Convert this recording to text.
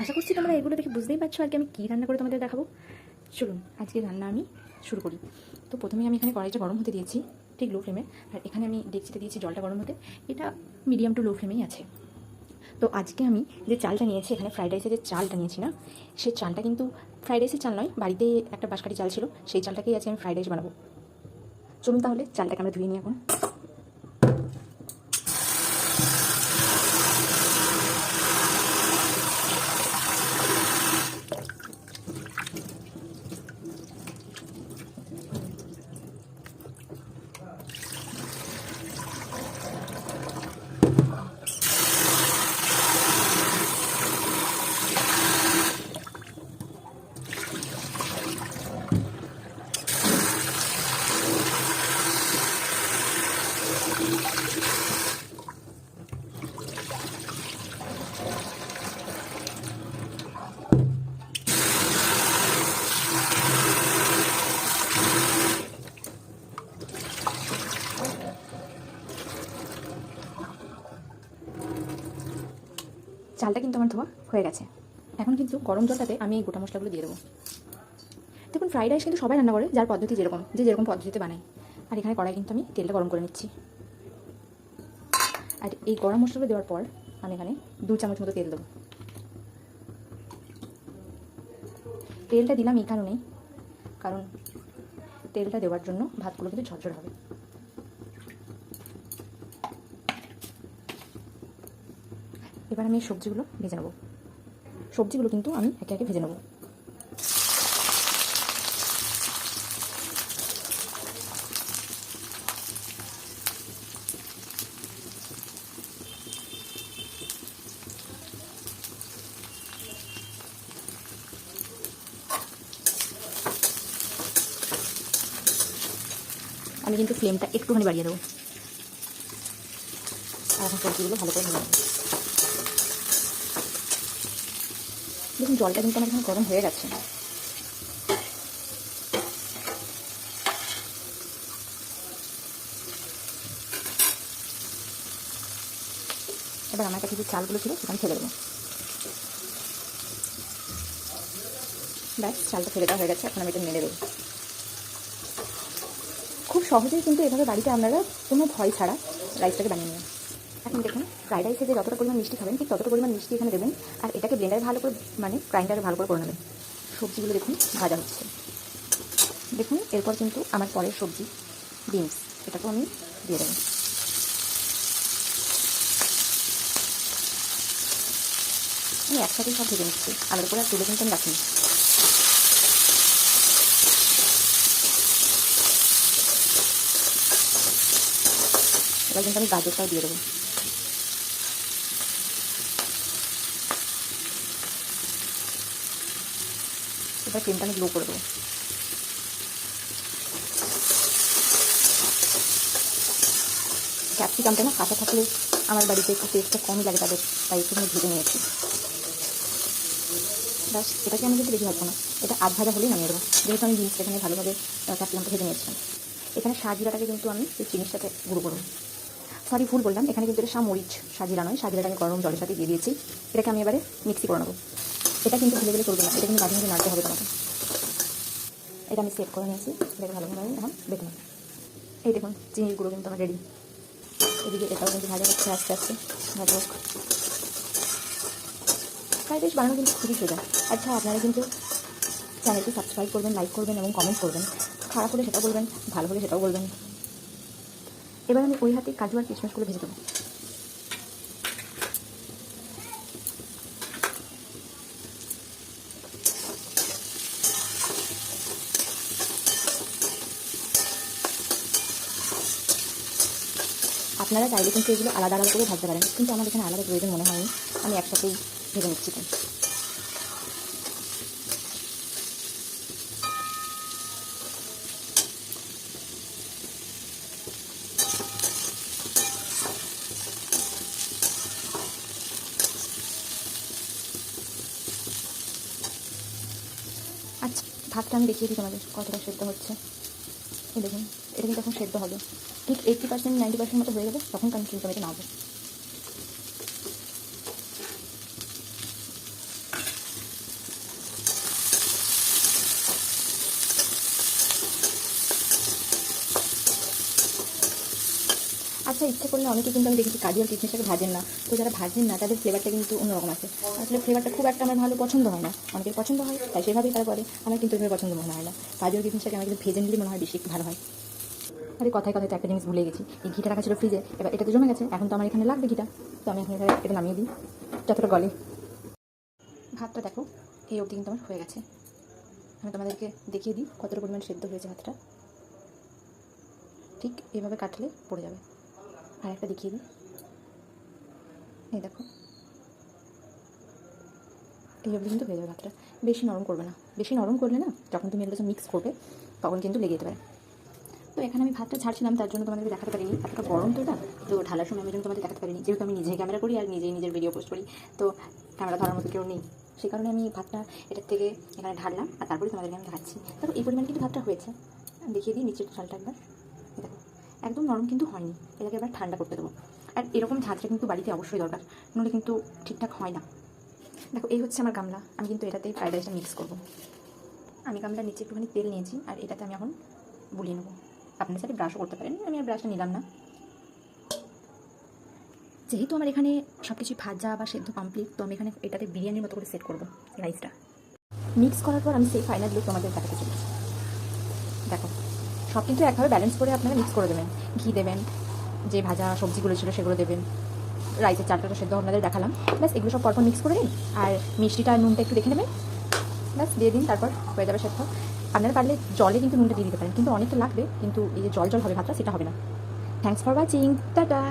আশা করছি তোমরা এগুলো দেখে বুঝতেই পারছো আর কি আমি কী রান্না করে তোমাদের দেখাবো। চলুন আজকে রান্না আমি শুরু করি। তো প্রথমে আমি এখানে কড়াইটা গরম হতে দিয়েছি ঠিক লো ফ্লেমে, আর এখানে আমি ডেকচিতে দিয়েছি জলটা গরম হতে। এটা মিডিয়াম টু লো ফ্লেমেই আছে। তো আজকে আমি যে চালটা নিয়েছি, এখানে ফ্রাইড রাইসের যে চালটা নিয়েছি না, সেই চালটা কিন্তু ফ্রাইড রাইসের চাল নয়, বাড়িতে একটা বাঁশকাঠি চাল ছিল, সেই চালটাকেই আজকে আমি ফ্রাইড রাইস বানাবো। চলুন তাহলে চালটাকে আমরা ধুয়ে নিই এখন। চালটা কিন্তু আমার ধোয়া হয়ে গেছে। এখন কিন্তু গরম জলটাতে আমি এই গোটা মশলাগুলো দিয়ে দেবো। দেখুন ফ্রাইড রাইস কিন্তু সবাই রান্না করে যার পদ্ধতি যেরকম, যে যেরকম পদ্ধতিতে বানায়। আর এখানে কড়াই কিন্তু আমি তেলটা গরম করে নিচ্ছি। আর এই গরম মশলাগুলো দেওয়ার পর আমি এখানে 2 চামচ মতো তেল দেবো। তেলটা দিলাম এই কারণেই, কারণ তেলটা দেওয়ার জন্য ভাতগুলো কিন্তু ঝরঝরে হবে। এবার আমি এই সবজিগুলো ভেজে নেবো। সবজিগুলো কিন্তু আমি একে একে ভেজে নেবো। আমি কিন্তু ফ্লেমটা একটুখানি বাড়িয়ে দেবো। আর এখন সবজিগুলো ভালো করে ভেজে নেবো। দেখুন জলটা কিন্তু আমার এখানে গরম হয়ে গেছে। এবার আমার কাছে যে চালগুলো ছিল সেখানে ফেলে দেবো। ব্যাস চালটা ফেলে দেওয়া হয়ে গেছে। এখন আমি এটা নেড়ে দেবো। খুব সহজেই কিন্তু এভাবে বাড়িতে আপনারা কোনো ভয় ছাড়া রাইসটাকে বানিয়ে নেবেন। এখন দেখুন ফ্রাইড রাইসে যে যতটা পরিমাণ মিষ্টি খাবেন ঠিক ততটা পরিমাণ মিষ্টি এখানে দেবেন। আর এটাকে ব্লেন্ডারে ভালো করে গ্রাইন্ডারে ভালো করে নেবেন। সবজিগুলো দেখুন ভাজা হচ্ছে। দেখুন এরপর কিন্তু আমার পরের সবজি বিনস, এটাকেও আমি দিয়ে দেবো। আমি একসাথেই সব ভেজে নিচ্ছি, আলাদা করে আর তুলে কিন্তু আমি রাখিনি। এবার কিন্তু আমি গাজরটাও দিয়ে দেবো। এবার ফ্লেমটা আমি লো করে দেবো। ক্যাপসিকামটা না কাঁচা থাকলে আমার বাড়িতে একটু টেস্টটা কমই লাগে তাদের, তাই একটুখানি ভেজে নিয়েছি। ব্যাস এটাকে আমি কিন্তু বেশি ভাজবো না, এটা আধ ভাজা হলেই নামিয়ে দেবো। যেহেতু আমি জিনিসটা এখানে ভালোভাবে ক্যাপসিকামটা ভেজে নিয়েছিলাম। এখানে সাজিরাটাকে কিন্তু আমি এই চিনির সাথে গুঁড়ো করবো। সরি ভুল বললাম, এখানে কিন্তু এটা সামরিচ, সাজিরা নয়। সাজিরাটা আমি গরম জলের সাথে দিয়ে দিয়েছি। এটাকে আমি এবারে মিক্সি করে নেবো। এটা কিন্তু ভুলে গেলে চলবে না, এটা কিন্তু মাঝে মাঝে নাড়তে হবে তোমাকে। এটা আমি সেট করে নিয়েছি, এটাকে ভালোভাবে আমি এখন বেটে নেব। এই দেখুন চিনির গুঁড়ো কিন্তু আমার রেডি। এদিকে এটাও কিন্তু ভাজা হচ্ছে আস্তে আস্তে, ভাজা হোক। ফ্রাইড রাইস বানানো কিন্তু খুবই সোজা। আচ্ছা আপনারা কিন্তু চ্যানেলটি সাবস্ক্রাইব করবেন, লাইক করবেন এবং কমেন্ট করবেন। খারাপ হলে সেটাও বলবেন, ভালো হলে সেটাও বলবেন। এবার আমি ওই হাতে কাজু আর কিশমিশগুলো ভেজে দেবো। আপনারা চাইলে কিন্তু এগুলো আলাদা আলাদা করে ভাজতে পারেন, কিন্তু আমার এখানে আলাদা প্রয়োজন মনে হয়নি, আমি একসাথেই ভেজে নিচ্ছি। আচ্ছা ভাতটা আমি দেখিয়ে দিই তোমাদের কতটা সেদ্ধ হচ্ছে। এই দেখুন এটা কিন্তু এখন সেদ্ধ হবে, ঠিক 80% 90% মতো হয়ে যাবে, তখন কিন্তু আমি এটা নামবো। আচ্ছা, ইচ্ছে করলে অনেকে কিন্তু আমি দেখেছি কাজু আর কিশমিশটাকে ভাজেন না। তো যারা ভাজেন না তাদের ফ্লেভারটা কিন্তু অন্যরকম আছে। আসলে ফ্লেভারটা খুব একটা আমার ভালো পছন্দ হয় না, অনেকের পছন্দ হয় তাই সেভাবেই তারা করে। আমার কিন্তু এভাবে পছন্দ মনে হয় না। কাজু আর কিশমিশটাকে আমার কিন্তু ভেজে নিলে মনে হয় বেশি ভালো হয়। আরে কথায় কথায় তো একটা জিনিস ভুলে গেছি, এই ঘিটা রাখা ছিল ফ্রিজে, এবার এটা তো জমে গেছে, এখন তো আমার এখানে লাগবে ঘিটা। তো আমি এখন এটা নামিয়ে দিই যতটা গলে। ভাতটা দেখো এই অবধি কিন্তু আমার হয়ে গেছে। আমি তোমাদেরকে দেখিয়ে দিই কতটা পরিমাণ সেদ্ধ হয়েছে ভাতটা। ঠিক এভাবে কাটলে পড়ে যাবে। আর একটা দেখিয়ে দিই, এই দেখো এই অবধি কিন্তু হয়ে যাবে ভাতটা। বেশি নরম করবে না, বেশি নরম করলে না যখন তুমি এগুলো মিক্স করবে তখন কিন্তু লেগে যেতে পারে। তো এখানে আমি ভাতটা ছাড়ছিলাম, তার জন্য তোমাদেরকে দেখাতে পারিনি, এতটা গরম তো এটা, তো ঢালার সময় আমি জন্য তোমাদের দেখাতে পারিনি, যেহেতু আমি নিজেই ক্যামেরা করি আর নিজেই নিজের ভিডিও পোস্ট করি, তো ক্যামেরা ধরার মতো কেউ নেই। সেই কারণে আমি ভাতটা এটার থেকে এখানে ঢাললাম আর তারপরে তোমাদেরকে আমি দেখাচ্ছি। দেখো এই পরিমাণ কিন্তু ভাতটা হয়েছে। দেখিয়ে দিই নিচের চালটা একবার, দেখো একদম নরম কিন্তু হয়নি। এটাকে এবার ঠান্ডা করতে দেবো। আর এরকম ঝাঁঝরা কিন্তু বাড়িতে অবশ্যই দরকার, নাহলে কিন্তু ঠিকঠাক হয় না। দেখো এই হচ্ছে আমার গামলা, আমি কিন্তু এটাতেই ফ্রাইড রাইসটা মিক্স করবো। আমি গামলার নিচে একটুখানি তেল নিয়েছি আর এটাতে আমি এখন বুলিয়ে নেবো। আপনার সাথে ব্রাশও করতে পারেন, আমি আর ব্রাশটা নিলাম না। যেহেতু আমার এখানে সব কিছু ভাজা বা সেদ্ধ কমপ্লিট, তো আমি এখানে এটাতে বিরিয়ানির মতো করে সেট করবো রাইসটা। মিক্স করার পর আমি সেই ফাইনাল লুক তোমাদের দেখাতে চলেছি। দেখো সব কিন্তু একভাবে ব্যালেন্স করে আপনারা মিক্স করে দেবেন। ঘি দেবেন, যে ভাজা সবজিগুলো ছিল সেগুলো দেবেন, রাইসের চালটা সেদ্ধ আপনাদের দেখালাম। ব্যাস এগুলো সব পরপর মিক্স করে নিন, আর মিষ্টিটা আর নুনটা একটু দেখে নেবেন, ব্যাস দিয়ে দিন, তারপর হয়ে যাবে সেদ্ধ। আপনারা পারলে জলে কিন্তু নুনটা দিয়ে দিতে পারেন, কিন্তু অনেকটা লাগবে, কিন্তু এই যে জল জল হবে ভাতটা সেটা হবে না। Thanks for watching, tata.